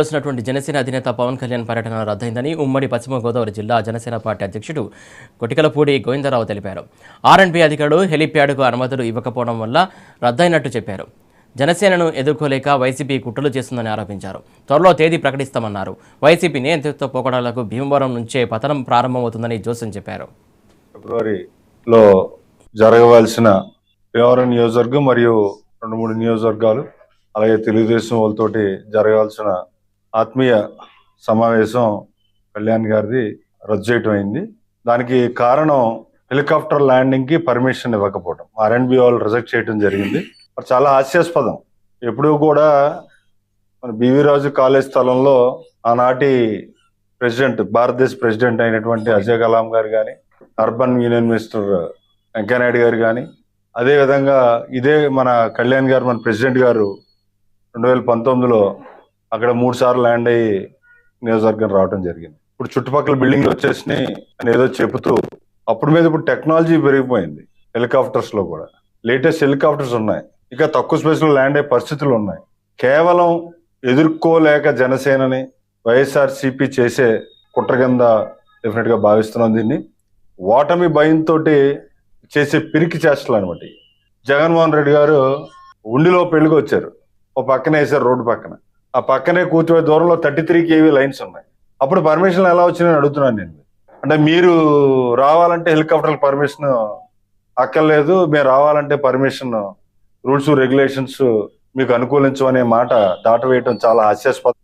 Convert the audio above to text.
వచ్చినటువంటి జనసేన అధినేత పవన్ కళ్యాణ్ పర్యటన రద్దయిందని ఉమ్మడి పశ్చిమ గోదావరి జిల్లా జనసేన పార్టీ అధ్యక్షుడు కొటికలపూడి గోవిందరావు తెలిపారు. ఆర్ఎండ్బి అధికారులు హెలిప్యాడ్కు అనుమతులు ఇవ్వకపోవడం వల్ల రద్దయినట్టు చెప్పారు. జనసేనను ఎదుర్కోలేక వైసీపీ కుట్రలు చేస్తుందని ఆరోపించారు. త్వరలో తేదీ ప్రకటిస్తామన్నారు. వైసీపీ నియంత్రిత పోకడాలకు భీమవరం నుంచే పతనం ప్రారంభమవుతుందని జోసెన్ చెప్పారు. ఫిబ్రవరిలో జరగవలసిన భీమవరం నియోజకవర్గం మరియు 2-3 నియోజకవర్గాలు అలాగే తెలుగుదేశం వాళ్ళతోటి జరగాల్సిన ఆత్మీయ సమావేశం కళ్యాణ్ గారిది రద్దు చేయటం అయింది. దానికి కారణం హెలికాప్టర్ ల్యాండింగ్ కి పర్మిషన్ ఇవ్వకపోవడం. ఆర్ఎండ్బి వాళ్ళు రిజెక్ట్ చేయడం జరిగింది. చాలా హాస్యాస్పదం. ఎప్పుడూ కూడా మన బివి రాజు కాలేజ్ స్థలంలో ఆనాటి ప్రెసిడెంట్, భారతదేశ ప్రెసిడెంట్ అయినటువంటి అజయ్ కలాం గారు కానీ, అర్బన్ యూనియన్ మినిస్టర్ వెంకయ్యనాయుడు గారు కానీ, అదే విధంగా ఇదే మన కళ్యాణ్ గారు, మన ప్రెసిడెంట్ గారు 2019లో అక్కడ 3 సార్లు ల్యాండ్ అయ్యి నియోజకవర్గం రావడం జరిగింది. ఇప్పుడు చుట్టుపక్కల బిల్డింగ్లు వచ్చేసినాయి అని ఏదో చెబుతూ, ఇప్పుడు టెక్నాలజీ పెరిగిపోయింది. హెలికాప్టర్స్ లో కూడా లేటెస్ట్ హెలికాప్టర్స్ ఉన్నాయి. ఇక తక్కువ స్పేస్ లో ల్యాండ్ అయ్యే పరిస్థితులు ఉన్నాయి. కేవలం ఎదుర్కోలేక జనసేనని వైఎస్ఆర్సీపీ చేసే కుట్ర కింద డెఫినెట్ గా భావిస్తున్నాం. దీన్ని ఓటమి భయంతో చేసే పిరికి చేష్టలు అనమాట. జగన్మోహన్ రెడ్డి గారు ఉండిలో పెళ్లికి వచ్చారు. ఓ పక్కనే వేసారు, రోడ్డు పక్కన. ఆ పక్కనే కూర్చోే దూరంలో 33 kV లైన్స్ ఉన్నాయి. అప్పుడు పర్మిషన్ ఎలా వచ్చిందని అడుగుతున్నాను నేను. అంటే మీరు రావాలంటే హెలికాప్టర్ పర్మిషన్ అక్కర్లేదు, మీరు రావాలంటే పర్మిషన్ రూల్స్ రెగ్యులేషన్స్ మీకు అనుకూలించు అనే మాట దాటవేయటం చాలా హాస్యాస్పదం.